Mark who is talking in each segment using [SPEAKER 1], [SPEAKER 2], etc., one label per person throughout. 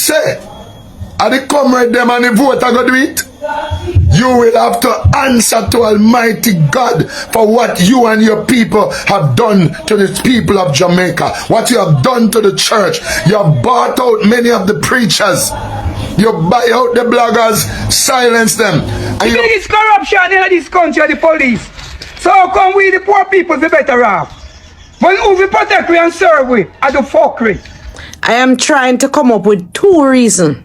[SPEAKER 1] say, are the comrade them and the vote are going to do it? You will have to answer to Almighty God for what you and your people have done to the people of Jamaica. What you have done to the church. You have bought out many of the preachers. You buy out the bloggers, silence them. And
[SPEAKER 2] the biggest corruption in this country are the police. So how come we the poor people be better off? But who we protect we and serve we are the fuckery.
[SPEAKER 3] I am trying to come up with 2 reasons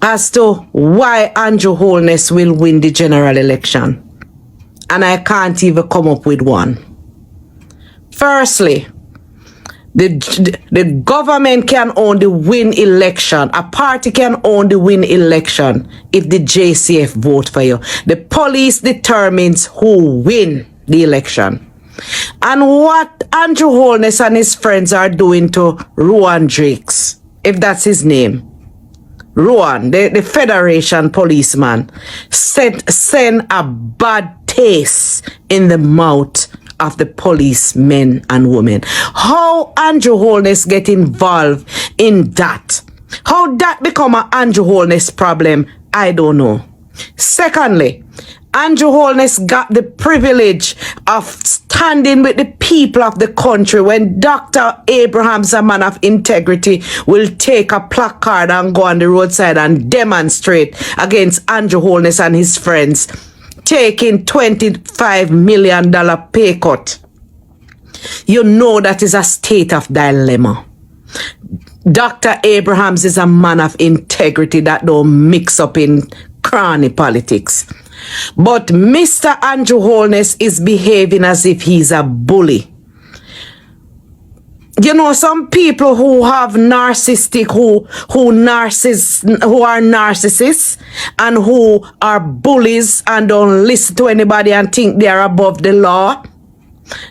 [SPEAKER 3] as to why Andrew Holness will win the general election. And I can't even come up with one. Firstly, the government can only win election. A party can only win election if the JCF vote for you. The police determines who win the election. And what Andrew Holness and his friends are doing to Rowan Drakes, if that's his name, Rowan, the Federation policeman, send a bad taste in the mouth of the policemen and women. How Andrew Holness get involved in that? How that become an Andrew Holness problem, I don't know. Secondly, Andrew Holness got the privilege of standing with the people of the country when Dr. Abraham's a man of integrity will take a placard and go on the roadside and demonstrate against Andrew Holness and his friends taking $25 million pay cut. You know that is a state of dilemma. Dr. Abrahams is a man of integrity that don't mix up in crony politics. But Mr. Andrew Holness is behaving as if he's a bully. You know, some people who have narcissistic, who are narcissists and who are bullies and don't listen to anybody and think they are above the law.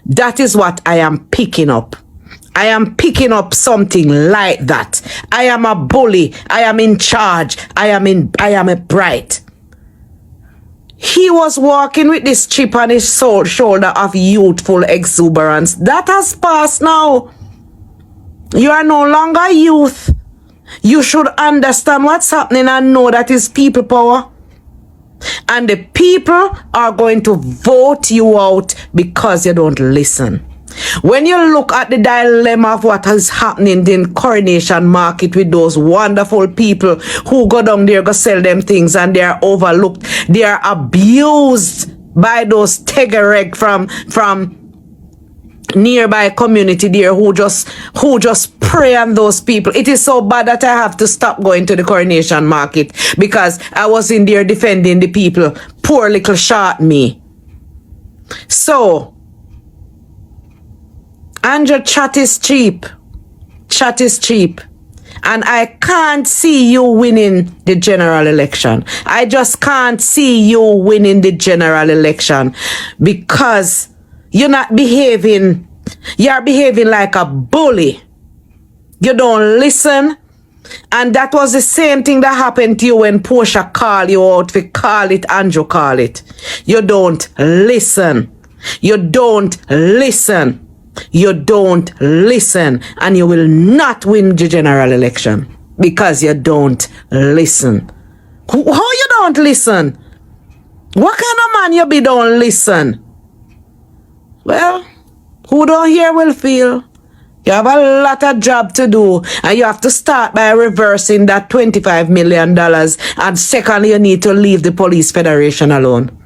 [SPEAKER 3] That is what I am picking up. I am picking up something like that. I am a bully. I am in charge. I am a bright. He was walking with this chip on his shoulder of youthful exuberance. That has passed now. You are no longer youth. You should understand what's happening and know that is people power. And the people are going to vote you out because you don't listen. When you look at the dilemma of what is happening in Coronation Market with those wonderful people who go down there, go sell them things and they are overlooked, they are abused by those tegereg from nearby community there who just prey on those people. It is so bad that I have to stop going to the Coronation Market because I was in there defending the people. Poor little short me. So Andrew, chat is cheap. Chat is cheap. And I can't see you winning the general election. I just can't see you winning the general election because you're not behaving. You're behaving like a bully. You don't listen. And that was the same thing that happened to you when Portia called you out. We call it, Andrew call it. You don't listen. You don't listen. You don't listen, and you will not win the general election because you don't listen. How you don't listen? What kind of man you be don't listen? Well, who don't hear will feel. You have a lot of job to do, and you have to start by reversing that $25 million, and secondly, you need to leave the police federation alone.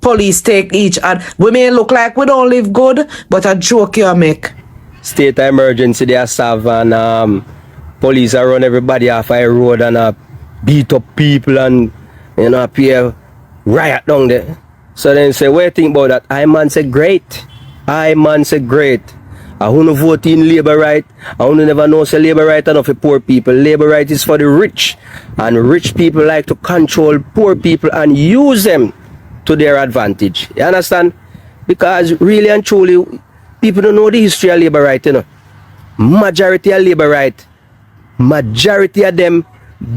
[SPEAKER 3] Police take each and we may look like we don't live good, but a joke you make.
[SPEAKER 4] State of emergency they have and police are run everybody off a road and beat up people and appear riot down there. So then say, what do you think about that? I man say great. I man say great. I wanna vote in labor right. I wanna never know say labor right enough for poor people. Labor right is for the rich. And rich people like to control poor people and use them to their advantage. You understand? Because really and truly, people don't know the history of labor right, Majority of labor right, majority of them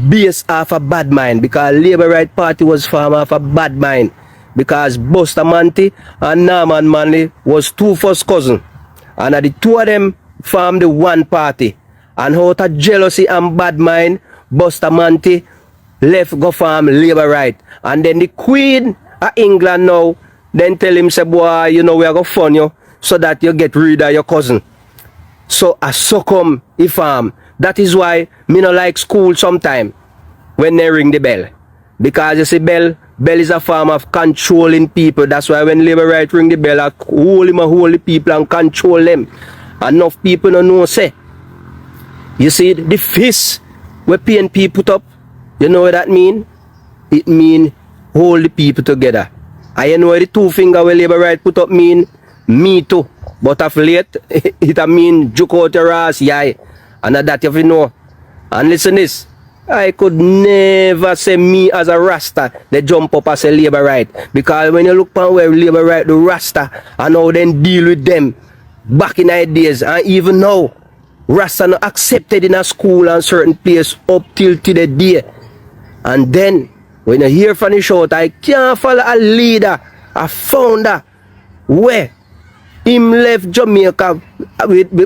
[SPEAKER 4] based off a bad mind because Labor Right Party was formed off a bad mind because Bustamante and Norman Manley was 2 first cousins and the 2 of them formed the one party And out of jealousy and bad mind, Bustamante left go farm labor right. And then the Queen of England now then tell him, say, boy, you know, we are going to fund you so that you get rid of your cousin. So I succumb the farm. That is why me no like school sometime when they ring the bell. Because you see, bell is a form of controlling people. That's why when labor right ring the bell, I hold the people and control them. Enough people don't know, say. You see, the fist where PNP put up, you know what that mean? It mean hold the people together. And you know what the two finger where labor right put up mean? Me too. But of late, it a mean juke out your ass, yeah. And that you know. And listen this, I could never say me as a Rasta, they jump up as a labor right. Because when you look on where labor right, the Rasta, and how then deal with them back in the days, and even now, Rasta not accepted in a school and certain place up till the day. And then, when you hear from the shout, I can't follow a leader, a founder, where him left Jamaica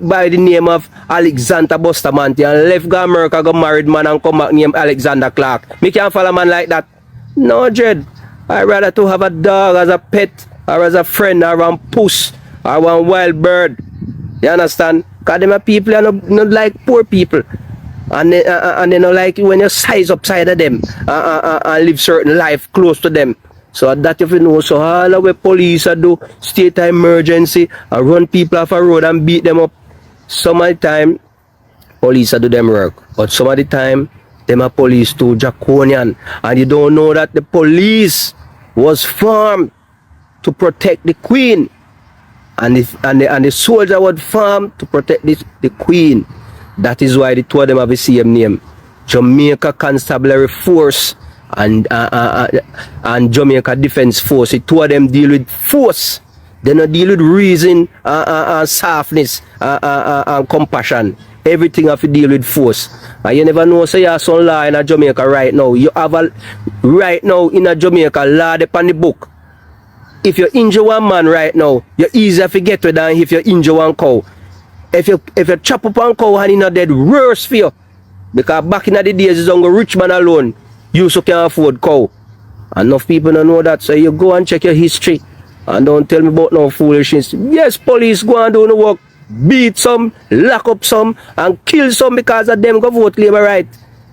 [SPEAKER 4] by the name of Alexander Bustamante and left go America, go married man and come back named Alexander Clark. Me can't follow a man like that. No, Jed. I'd rather to have a dog as a pet or as a friend or a puss or one wild bird. You understand? Because them are people are not like poor people. And they don't like when you size upside of them and live certain life close to them. So that if you know, so all the way police do state of emergency and run people off a road and beat them up. Some of the time, police do them work. But some of the time, them are police too draconian. And you don't know that the police was formed to protect the queen. And the soldier was formed to protect the queen. That is why the two of them have the same name. Jamaica Constabulary Force and Jamaica Defense Force. The two of them deal with force. They don't deal with reason and softness and compassion. Everything have to deal with force. And you never know, say you have some law in Jamaica right now. You have a right now in Jamaica law upon the book. If you injure one man right now, you're easier to get to than if you injure one cow. If you chop up one cow and you're not dead, worse for you. Because back in the days, it's only rich man alone used to can't afford cow. Enough people don't know that. So you go and check your history. And don't tell me about no foolishness. Yes, police go and do the work. Beat some, lock up some, and kill some because of them go vote labor right.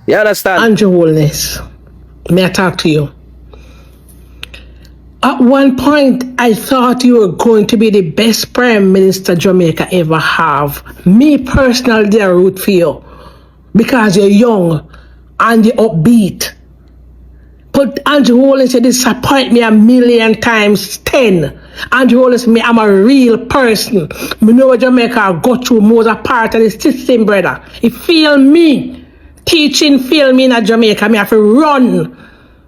[SPEAKER 4] You understand?
[SPEAKER 5] Andrew Holness, may I talk to you? At one point, I thought you were going to be the best Prime Minister Jamaica ever have. Me personally, I root for you because you're young and you're upbeat. But Andrew Holness, you disappoint me 1,000,000 times 10. Andrew Holness, me, I'm a real person. Me know what Jamaica go through more a part of the system, brother. If feel me, teaching feel me in Jamaica, me have to run.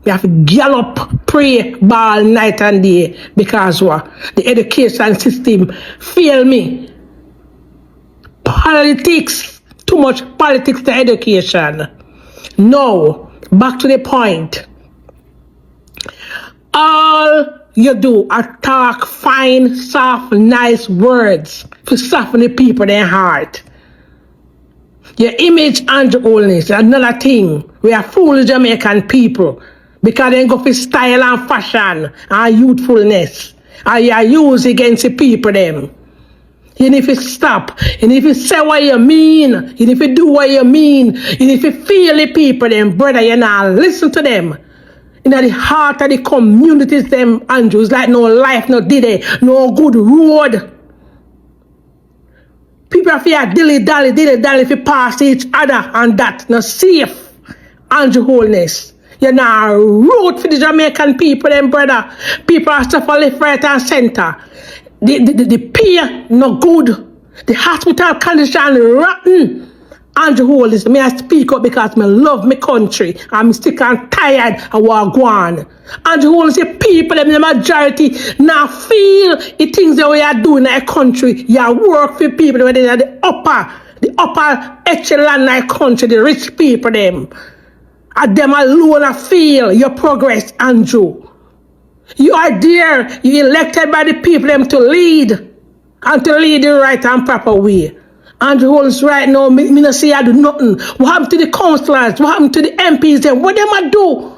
[SPEAKER 5] We have to gallop, pray, ball night and day because what? The education system fail me. Politics, too much politics to education. No, back to the point. All you do are talk fine, soft, nice words to soften the people in their heart. Your image and Holness, another thing. We are foolish Jamaican people. Because they go for style and fashion and youthfulness. And you use against the people them. You need to stop. You need to say what you mean. You need to do what you mean. You need to feel the people them, brother. You know, listen to them. In the heart of the communities them, Andrews, like no life, no diddy, no good road. People are here dilly-dally if you pass each other and that. No safe. Andrew Holness. You know, root for the Jamaican people, them brother. People are suffering left, right, and center. The pay no good. The hospital condition rotten. Andrew Holness, may I speak up because I love my country. I'm sick and tired of what go on. Andrew Holness, the people, them, the majority, now feel the things that we are doing in our country. You work for people when they are the upper echelon in our country, the rich people, them. And them alone I feel your progress, Andrew. You are there. You elected by the people them to lead. And to lead the right and proper way. Andrew Holmes right now, me not say I do nothing. What happened to the councillors? What happened to the MPs? Then what them a do?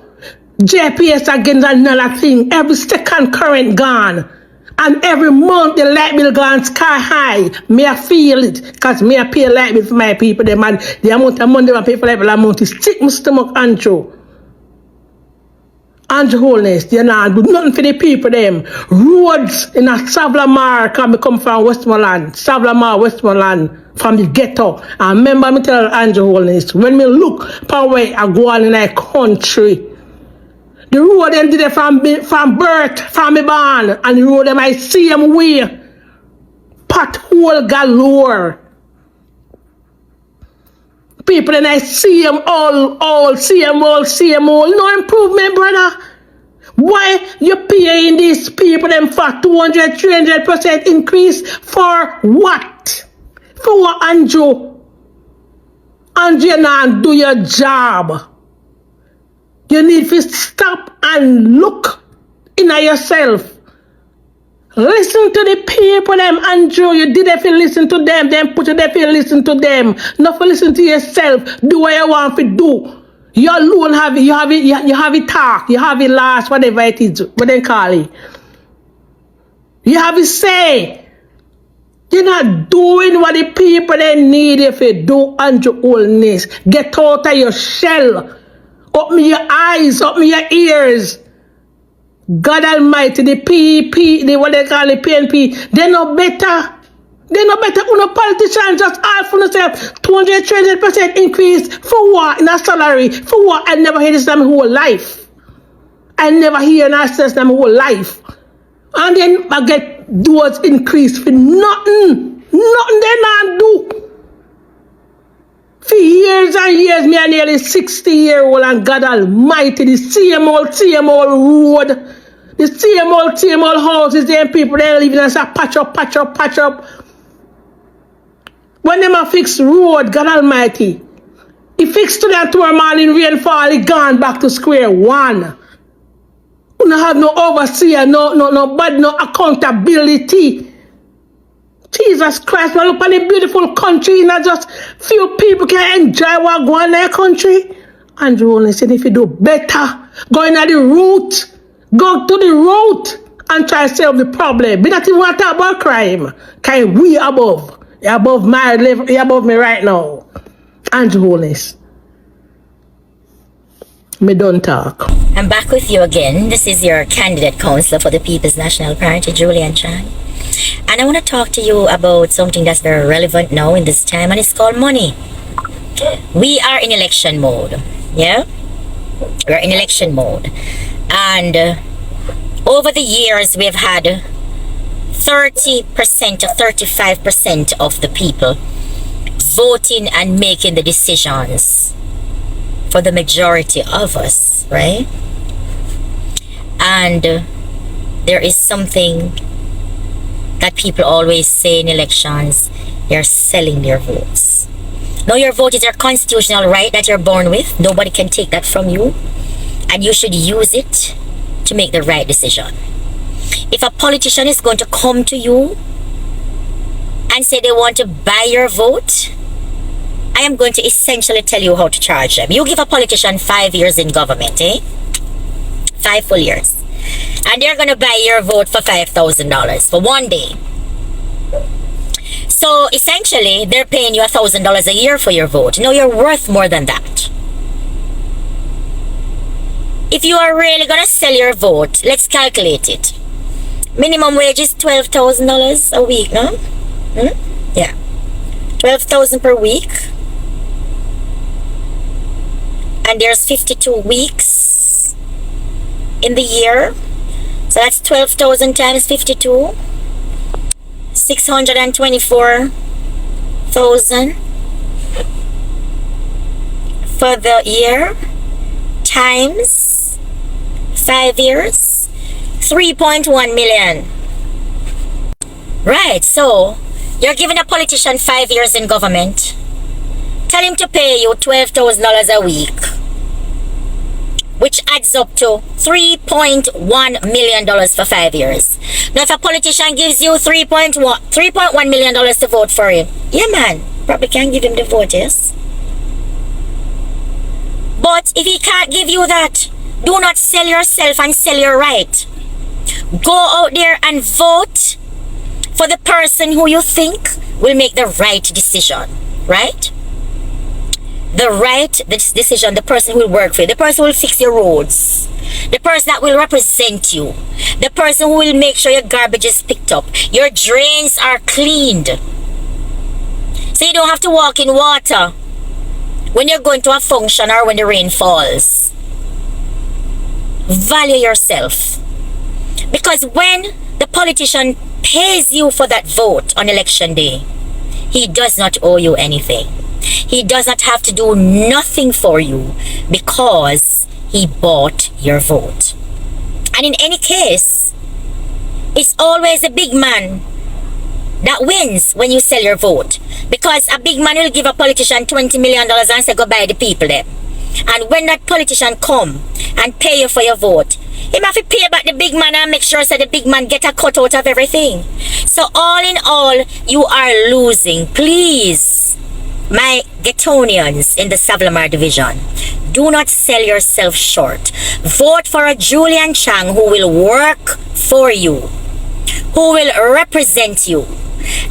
[SPEAKER 5] JPS against another thing. Every second current gone. And every month the light bill gone sky high. Me I feel it. Because me I pay light bill for my people. The amount of money I pay for light bill amount is sick my stomach, Andrew. Andrew Holness, they not do nothing for the people them. Roads in a Savlamar come from Westmoreland. Savlamar, Westmoreland, from the ghetto. I remember me tell Andrew Holness, when me look for where I go on in a country, the road them did it from birth, from me born, and the road them I see them way. Pothole galore. People and I see them all, see them all. No improvement, brother. Why you paying these people them for 200, 300% increase for what? For what, Andrew? Andrew, now do your job. You need to stop and look in yourself. Listen to the people, them, Andrew. You did if you listen to them, then put it if you listen to them. Not for listen to yourself. Do what you want to do. You alone have it, you have it talk, you have it last, whatever it is, what they call it. You have it say. You're not doing what the people they need if you do, Andrew Holness. Get out of your shell. Open your eyes, open your ears. God Almighty, the PNP, what they call the PNP, they know better. They know better. Uno politician just ask for themselves 200, 300% increase for what in a salary? For what? I never hear this in my whole life. I never hear an access in my whole life. And then I get those increase for nothing. Nothing they not do. For years and years, me are nearly 60-year-old and God Almighty, the same old road. The same old houses, them people they live in and say patch up. When them a fix road, God Almighty, he fixed today and tomorrow morning rainfall, he gone back to square one. You don't have no overseer, no accountability. Jesus Christ, man, look at the beautiful country, not just few people can enjoy what go on in their country. Andrew only said if you do better, go in the route. Go to the road and try to solve the problem. But not even want to talk about crime. Because we above. You're above my level. You're above me right now. Andrew Holness. Me don't talk.
[SPEAKER 6] I'm back with you again. This is your candidate counselor for the People's National Party, Julian Chan. And I want to talk to you about something that's very relevant now in this time, and it's called money. We are in election mode. Yeah? We're in election mode. And over the years, we've had 30% to 35% of the people voting and making the decisions for the majority of us, right? And there is something that people always say in elections: they're selling their votes. Now, your vote is your constitutional right that you're born with. Nobody can take that from you. And you should use it to make the right decision. If a politician is going to come to you and say they want to buy your vote, I am going to essentially tell you how to charge them. You give a politician 5 years in government, 5 full years. And they're going to buy your vote for $5,000 for one day. So essentially, they're paying you $1,000 a year for your vote. No, you're worth more than that. If you are really going to sell your vote, let's calculate it. Minimum wage is $12,000 a week, no? Yeah. $12,000 per week. And there's 52 weeks in the year. So that's 12,000 times 52. 624,000 for the year times 5 years, 3.1 million. Right, so you're giving a politician 5 years in government. Tell him to pay you $12,000 a week. which adds up to $3.1 million for 5 years. Now, if a politician gives you $3.1 million to vote for him, yeah, man, probably can give him the vote, yes? But if he can't give you that, do not sell yourself and sell your right. Go out there and vote for the person who you think will make the right decision, right? The decision, the person who will work for you, the person who will fix your roads, the person that will represent you, the person who will make sure your garbage is picked up, your drains are cleaned, so you don't have to walk in water when you're going to a function or when the rain falls. Value yourself. Because when the politician pays you for that vote on election day, he does not owe you anything. He does not have to do nothing for you because he bought your vote. And in any case, it's always a big man that wins when you sell your vote. Because a big man will give a politician $20 million and say, go buy the people there. And when that politician come and pay you for your vote, he have to pay back the big man and make sure that the big man get a cut out of everything. So all in all, you are losing. Please, my Getonians in the Savlamar division, do not sell yourself short. Vote for a Julian Chang who will work for you, who will represent you,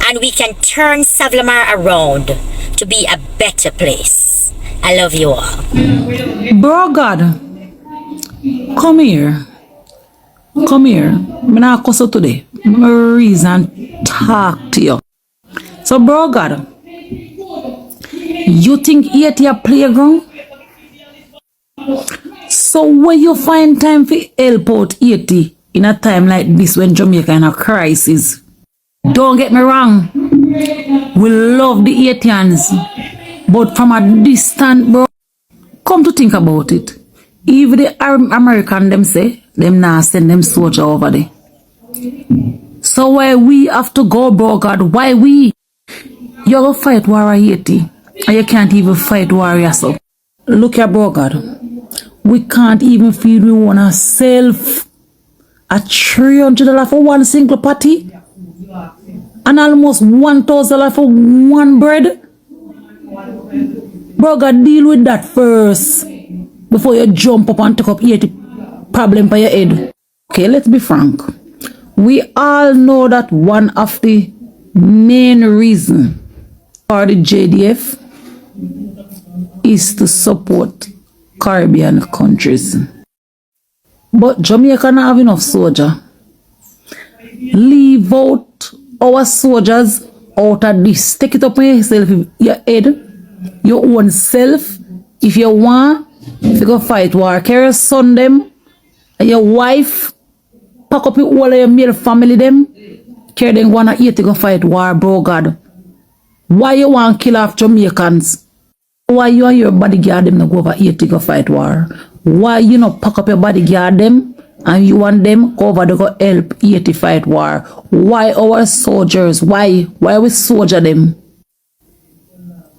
[SPEAKER 6] and we can turn Savlamar around to be a better place. I love you all.
[SPEAKER 7] Bro God, come here. Come here. I'm not cuss you today. I'm a reason talk to you. So bro God, you think Haiti a playground? So where you find time for help out Haiti in a time like this when Jamaica in a crisis? Don't get me wrong. We love the Haitians, but from a distance, bro. Come to think about it. Even the American them say, them now send them soldier over there. So why we have to go, bro God? Why we? You go fight war Haiti, and you can't even fight war yourself. Look here, bro God. We can't even feed we want ourselves $300 for one single patty, and almost $1,000 for one bread. Bro God, deal with that first before you jump up and take up 80 problem by your head. Okay, let's be frank. We all know that one of the main reasons for the JDF is to support Caribbean countries. But Jamaica not have enough soldiers. Leave out our soldiers out of this. Take it up on yourself, your head, your own self. If you want, if you go fight war, carry your son them, and your wife, pack up all of your male family them, carry them 1 or 8 to go fight war, bro God. Why you want to kill off Jamaicans? Why you and your bodyguard them not go over 8 to go fight war? Why you not pack up your bodyguard them and you want them go over to go help 80 fight war? Why our soldiers? Why we soldier them?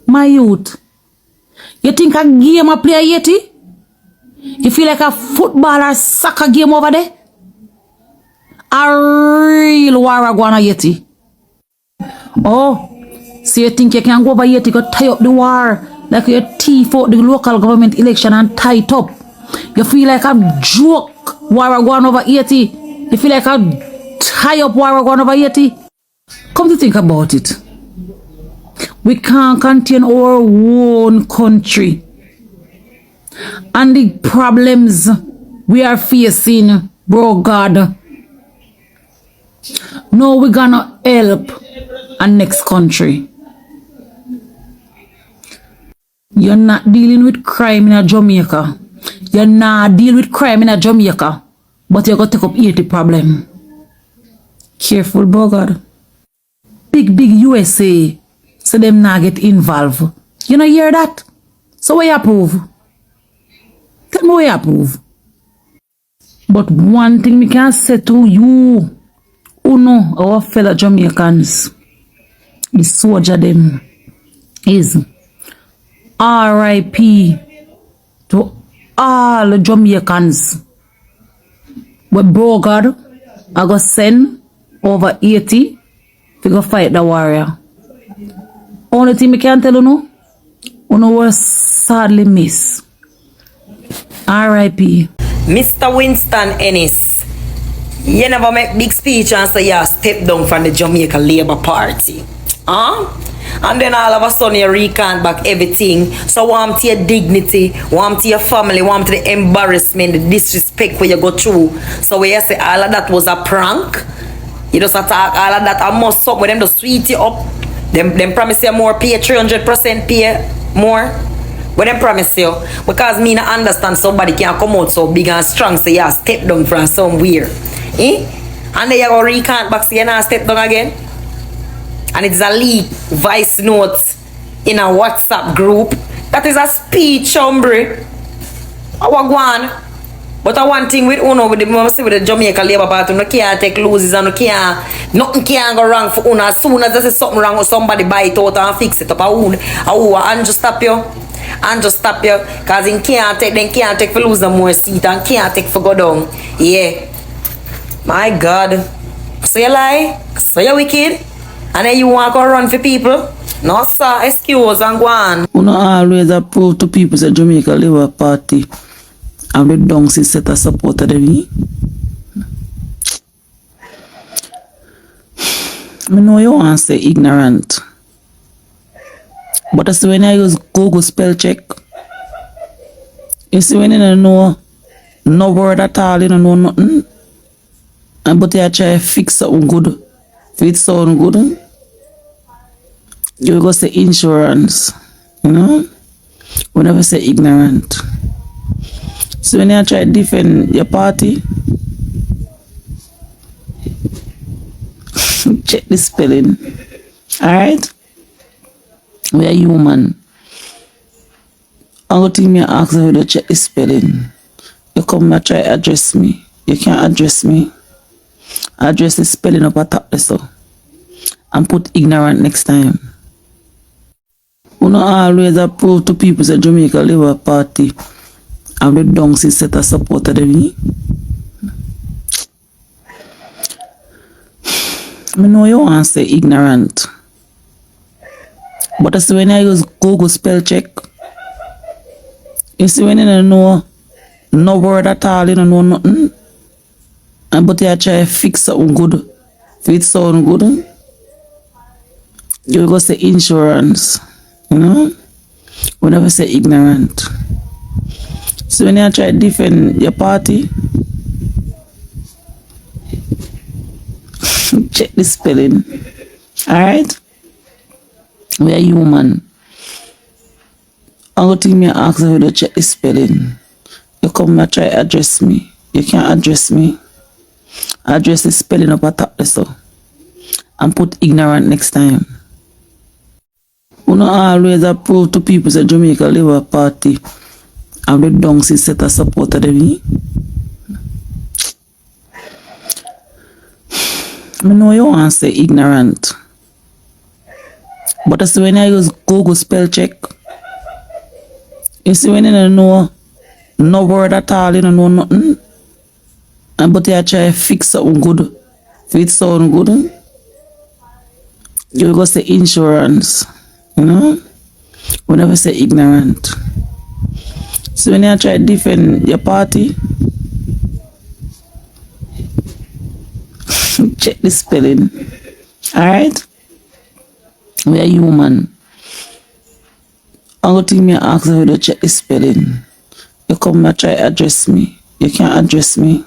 [SPEAKER 7] My youth, you think a game a play 80? You feel like a football or soccer game over there? A real war going on 80. Oh, so you think you can go over 80 go tie up the war like you thief out the local government election and tie it up? You feel like a joke war going over 80? You feel like a tie up war going over 80? Come to think about it. We can't contain our own country. And the problems we are facing, bro God. No, we're gonna help a next country. You're not dealing with crime in Jamaica. You're not dealing with crime in Jamaica. But you're gonna take up 80 problem. Careful, bro God. Big USA. So them not get involved. You know hear that? So where you approve? Tell me where you approve. But one thing we can say to you, Uno, our fellow Jamaicans, the soldier them, is R.I.P. to all Jamaicans. But bro God, I go send over 80 to go fight the warrior. Only thing I can tell you now, you was sadly miss. R.I.P.
[SPEAKER 8] Mr. Winston Ennis, you never make big speech and say you step down from the Jamaica Labour Party. Huh? And then all of a sudden you recant back everything. So warm to your dignity, warm to your family, warm to the embarrassment, the disrespect where you go through. So where you say all of that was a prank, you just attack all of that and must up with them to sweet you up. Them promise you more pay, 300% pay more. But them promise you, because me not understand somebody can come out so big and strong, so you step down from somewhere. Eh? And then you go recant back, so you not step down again. And it's a leak voice note in a WhatsApp group. That is a speech, hombre. I want one. But I one thing with Uno, with the Jamaica Labour Party, you can't take losses and nothing can go wrong for Uno. As soon as there's something wrong with somebody, buy it out and fix it up. And just stop you. And just stop you. Because they can't take for lose no more seat and can't take for go down. Yeah. My God. So you lie? So you wicked? And then you want to go run for people? No, sir. Excuse and go on.
[SPEAKER 7] You always approve to people the Jamaica Labour Party. And the Dunksy set a support of them. I know you want to say ignorant. But I see when I use Google spell check, you see when you don't know no word at all, you don't know nothing. But you try to fix something good. If it sound good, you go say insurance. You know? We never say ignorant. So when you try to defend your party, check the spelling. Alright? We are human. All thing me ask you to check the spelling. You come and try to address me. You can't address me. Address the spelling up at top so. And put ignorant next time. You know always approve to people the Jamaica Labour Party. And the Dunksy set a support of them. I know you want to say ignorant. But I see when I use Google spell check, you see when you don't know no word at all, you don't know nothing. But you try to fix something good. If it sound good, you go say insurance. You know? We never say ignorant. So when you try to defend your party, check the spelling. Alright? We are human. All thing me ask you to check the spelling. You come and try to address me. You can't address me. Address the spelling up at top so. And put ignorant next time. You know always approve to people the Jamaica Labour Party. And the Dunksy set a support of them. I know you want to say ignorant. But I see when I use Google spell check, you see when you don't know no word at all, you don't know nothing. But you try to fix something good. If it sound good, you go say insurance. You know? We never say ignorant. So when you try to defend your party, check the spelling. Alright? We are human. All thing me ask you to check the spelling. You come and try to address me. You can't address me.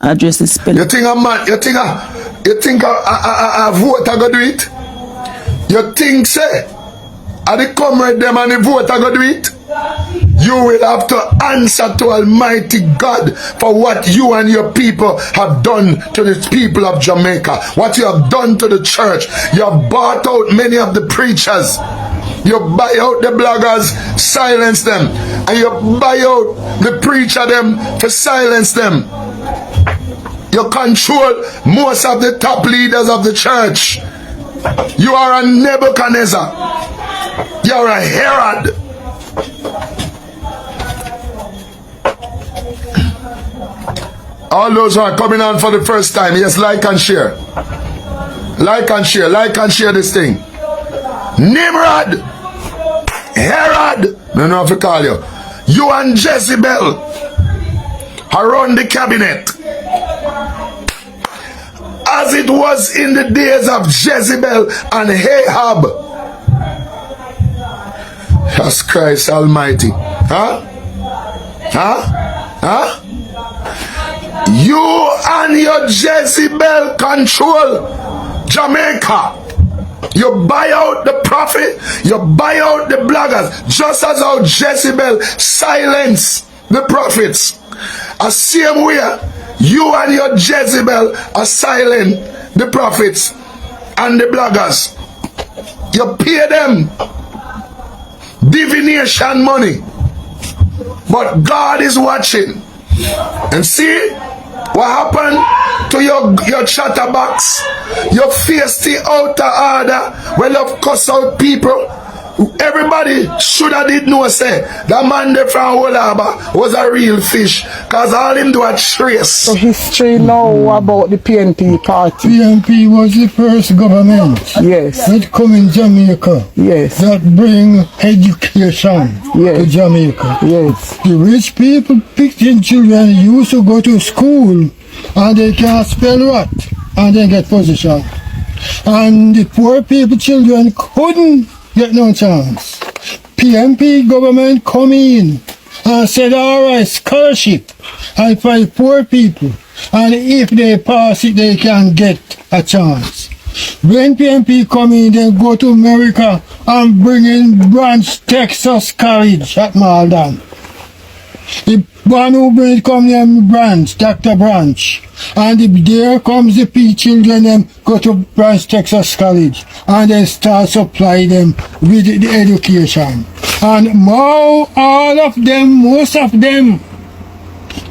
[SPEAKER 7] Address the spelling.
[SPEAKER 1] You think I'm mad? You think I vote I go do it? You think say I the comrade them and the vote I go do it? You will have to answer to Almighty God for what you and your people have done to the people of Jamaica. What you have done to the church. You have bought out many of the preachers. You buy out the bloggers, silence them. And you buy out the preacher them to silence them. You control most of the top leaders of the church. You are a Nebuchadnezzar. You are a Herod. All those who are coming on for the first time, yes, like and share. Like and share. Like and share this thing. Nimrod, Herod, no know if I call you. You and Jezebel around the cabinet. As it was in the days of Jezebel and Ahab. Jesus Christ Almighty. Huh? Huh? Huh? You and your Jezebel control Jamaica. You buy out the prophet, you buy out the bloggers, just as how Jezebel silenced the prophets. The same way, you and your Jezebel are silent the prophets and the bloggers. You pay them divination money. But God is watching. And see what happened to your chatterbox. You face the outer order. Well, of cuss out people. Everybody should have did know say that man there from Holaba was a real fish. Cause all him do a trace.
[SPEAKER 2] So history now about the PNP party.
[SPEAKER 9] PNP was the first government.
[SPEAKER 2] Yes.
[SPEAKER 9] That come in Jamaica.
[SPEAKER 2] Yes.
[SPEAKER 9] That bring education to Jamaica.
[SPEAKER 2] Yes.
[SPEAKER 9] The rich people picking children used to go to school and they can't spell right and they get position. And the poor people children couldn't get no chance. PNP government come in and said, alright, scholarship and for the poor people, and if they pass it they can get a chance. When PNP come in, they go to America and bring in Branch, Texas College at Malden. The one who bring it come name Branch, Dr. Branch. And there comes the P children them go to Branch, Texas College. And they start supply them with the education. And now all of them, most of them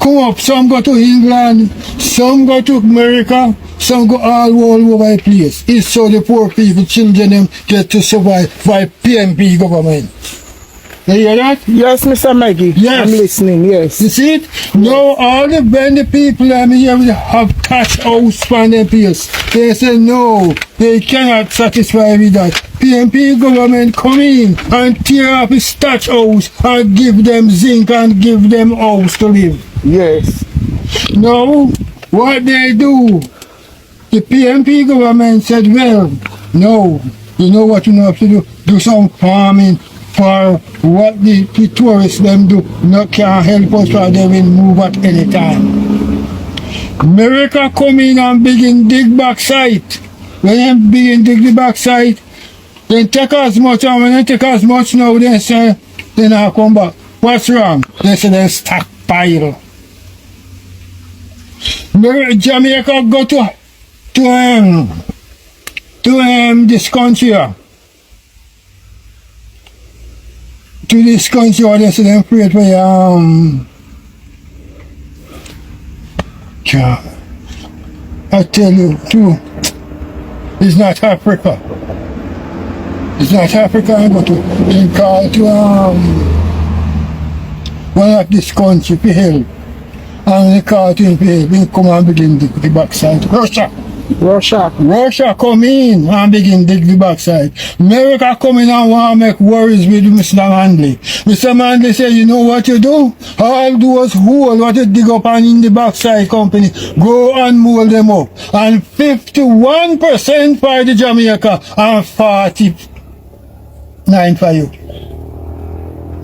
[SPEAKER 9] come up. Some go to England, some go to America, some go all over the place. It's so the poor people, children them get to survive by PNP government. You hear that?
[SPEAKER 2] Yes, Mr. Maggie.
[SPEAKER 9] Yes.
[SPEAKER 2] I'm listening, yes.
[SPEAKER 9] You see it? Now all the vendor people I'm here have cash house for their place. They say no, they cannot satisfy with that. PNP government come in and tear up his thatch house and give them zinc and give them house to live.
[SPEAKER 2] Yes.
[SPEAKER 9] Now, what they do, the PNP government said, well, no, you know what you have to do? Do some farming. For what the tourists them do, not can help us for they will move at any time. America come in and begin dig back site. When they begin dig the back site, they take as much, and when they take as much now, they say, they now come back. What's wrong? They say they stockpile. Jamaica go to this country. To this country, what they say them afraid for I tell you too, it's not Africa. It's not Africa I go to. They call to one of this country for help. And they call to him for help. They come and begin dig the backside. Russia come in and begin dig the backside. America come in and want to make worries with Mr. Manley. Mr. Manley say, you know what you do? All those holes what you dig up and in the backside company, go and mold them up. And 51% for the Jamaica and 49 for you.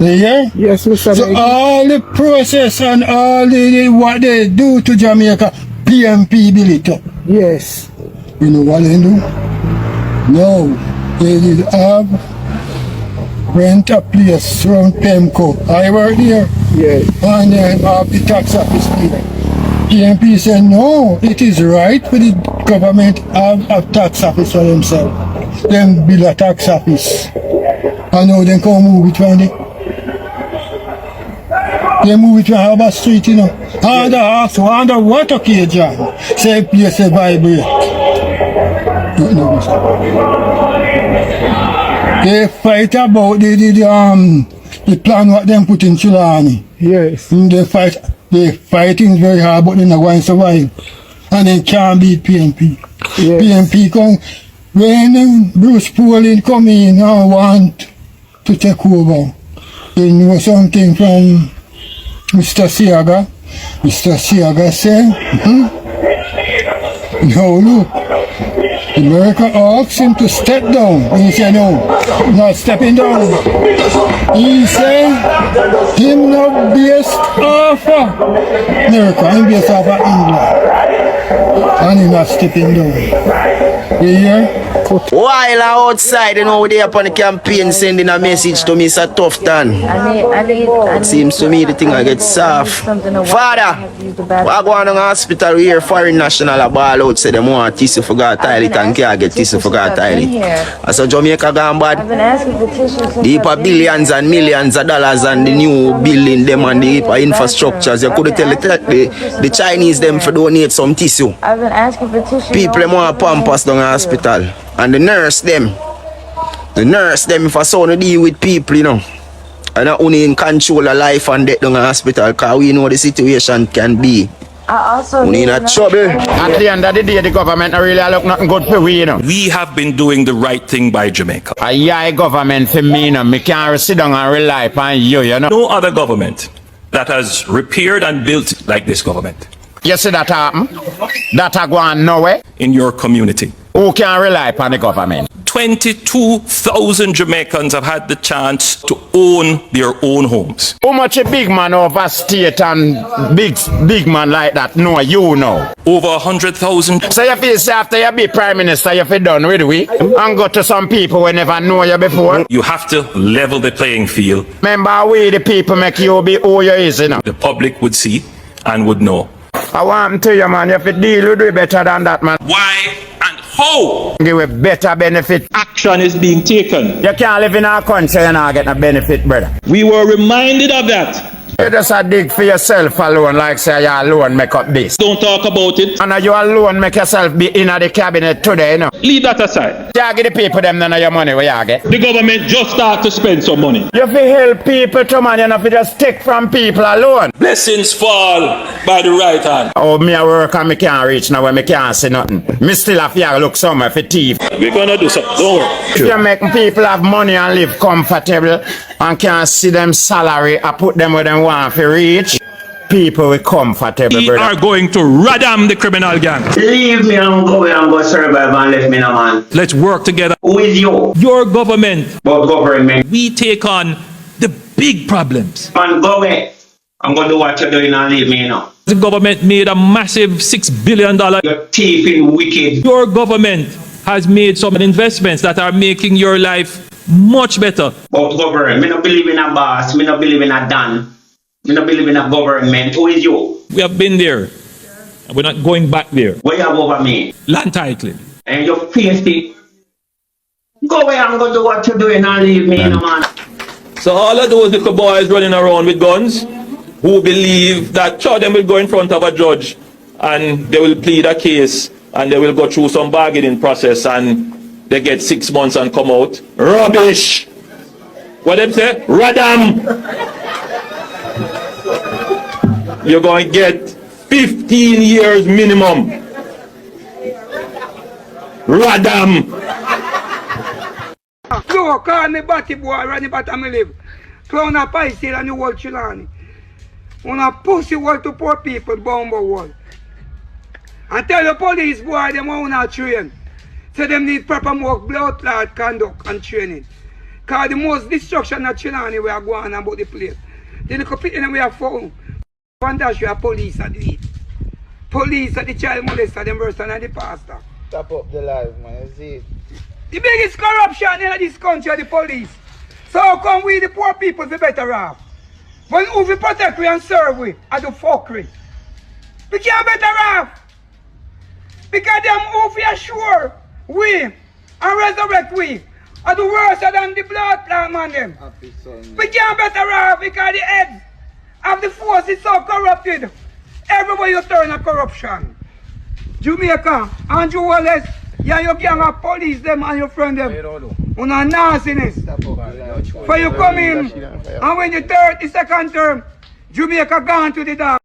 [SPEAKER 9] You hear?
[SPEAKER 2] Yes, Mr.
[SPEAKER 9] So all the process and all the what they do to Jamaica, PNP build it up.
[SPEAKER 2] Yes.
[SPEAKER 9] You know what they do? No, they did have rent a place from Pemco. I work there.
[SPEAKER 2] Yes.
[SPEAKER 9] And then have the tax office there. PNP said no, it is right for the government have a tax office for themselves. Then build a tax office. And now they come move it from there. They move it from Harbour Street, you know. Under house, under water cage, John. Say place a vibrate. They fight about the plan what them put in Chilani.
[SPEAKER 2] Yes.
[SPEAKER 9] They fight They fighting very hard, but they're not going to survive. And they can't beat PNP.
[SPEAKER 2] Yes.
[SPEAKER 9] PNP come, when Bruce Pauling come in and want to take over, they know something from Mr. Siaga. Mr. Siaga said, no, look, America asked him to step down. And he said, no, not stepping down. He said, him not based off of America, him based off of England. And he not stepping down. You hear?
[SPEAKER 10] While outside, you know, they up on the campaign sending a message to me, it's a tough time. It seems to me the thing I get soft. Father, I go on the hospital here, foreign national a ball out, say them want tissue for God toilet and can't get tissue for God toilet. As a Jamaica gone bad, deep billions and millions of dollars and the new building them and the infrastructures. You could tell the Chinese them for donate some tissue. People them want pampas down the hospital. And the nurse them if I saw no deal with people, you know. And not only in control of life and death down the hospital, because we know the situation can be. Only in a trouble.
[SPEAKER 11] At the end of the day, the government really look nothing good for we, you know.
[SPEAKER 12] We have been doing the right thing by Jamaica.
[SPEAKER 11] Yeah, government for me, you know. Me can't sit down and rely upon you, you know.
[SPEAKER 12] No other government that has repaired and built like this government.
[SPEAKER 11] You see that happen? That are going nowhere?
[SPEAKER 12] In your community.
[SPEAKER 11] Who can rely upon the government?
[SPEAKER 12] 22,000 Jamaicans have had the chance to own their own homes.
[SPEAKER 11] How much a big man over state and big man like that know you know?
[SPEAKER 12] Over 100,000.
[SPEAKER 11] So you feel say after you be prime minister, you feel done with we and go to some people who never know you before?
[SPEAKER 12] You have to level the playing field.
[SPEAKER 11] Remember we the people make you be who you is, you know.
[SPEAKER 12] The public would see and would know.
[SPEAKER 11] I want to you, man, you have to deal with it better than that, man.
[SPEAKER 12] Why and how?
[SPEAKER 11] Give a better benefit.
[SPEAKER 12] Action is being taken.
[SPEAKER 11] You can't live in our country and not get a benefit, brother.
[SPEAKER 12] We were reminded of that.
[SPEAKER 11] You just a dig for yourself alone, like say you alone make up this.
[SPEAKER 12] Don't talk about it.
[SPEAKER 11] And you alone make yourself be in the cabinet today, you know.
[SPEAKER 12] Leave that aside.
[SPEAKER 11] You give the people them none of your money where you get.
[SPEAKER 12] The government just start to spend some money.
[SPEAKER 11] You fi help people to man, you know, fi just take from people alone.
[SPEAKER 12] Blessings fall by the right hand.
[SPEAKER 11] Oh, me a work and me can't reach now when me can't see nothing. Me still have to look somewhere for thief.
[SPEAKER 12] We're gonna do something. Don't worry.
[SPEAKER 11] If you make people have money and live comfortable and can't see them salary and put them where them want to reach, people will comfortable,
[SPEAKER 12] We
[SPEAKER 11] brother.
[SPEAKER 12] are going to radam the criminal gang.
[SPEAKER 10] Leave me and go and go survive and left me no man.
[SPEAKER 12] Let's work together.
[SPEAKER 10] Who is you?
[SPEAKER 12] Your government.
[SPEAKER 10] But government.
[SPEAKER 12] We take on the big problems.
[SPEAKER 10] Man, go away. I'm going to do what you're doing and leave me now.
[SPEAKER 12] The government made a massive $6 billion.
[SPEAKER 10] You're thieving wicked.
[SPEAKER 12] Your government has made some investments that are making your life much better.
[SPEAKER 10] But government, me not believe in a boss, me not believe in a Dan. Me not believe in a government. Who is you?
[SPEAKER 12] We have been there. And we're not going back there.
[SPEAKER 10] What you have over me?
[SPEAKER 12] Land titling.
[SPEAKER 10] And you face it. Go away and go do what you're doing and leave me, no man.
[SPEAKER 12] So all of those little boys running around with guns who believe that sure them will go in front of a judge and they will plead a case and they will go through some bargaining process and they get 6 months and come out. Rubbish! What them say? Radam! You're going to get 15 years minimum. Radam!
[SPEAKER 2] No, call me Batty boy, run about and me live. Clown a pie still and you whole Chilani. Una pussy wall to poor people, bomber wall. And tell the police boy them how una train. So them need proper more blood clot conduct and training. Cause the most destruction of Chilani we are going on about the place. Then the compete we are found. One dash we are police at the police at the child molester, them worse than the pastor.
[SPEAKER 13] Stop up the life, man, you see it.
[SPEAKER 2] The biggest corruption in this country are the police. So how come we the poor people be better off? When who we protect we and serve we are the fuckery. We can't better off. Because them who we assure we and resurrect we are the worse than the blood plan man them. We can't better off because the heads of the force is so corrupted. Everywhere you turn a corruption. Jamaica, Andrew Wallace, yeah, you gang of police them and your friend them. Una nastiness. For you come in, and when you third, the second term, Jamaica gone to the dog.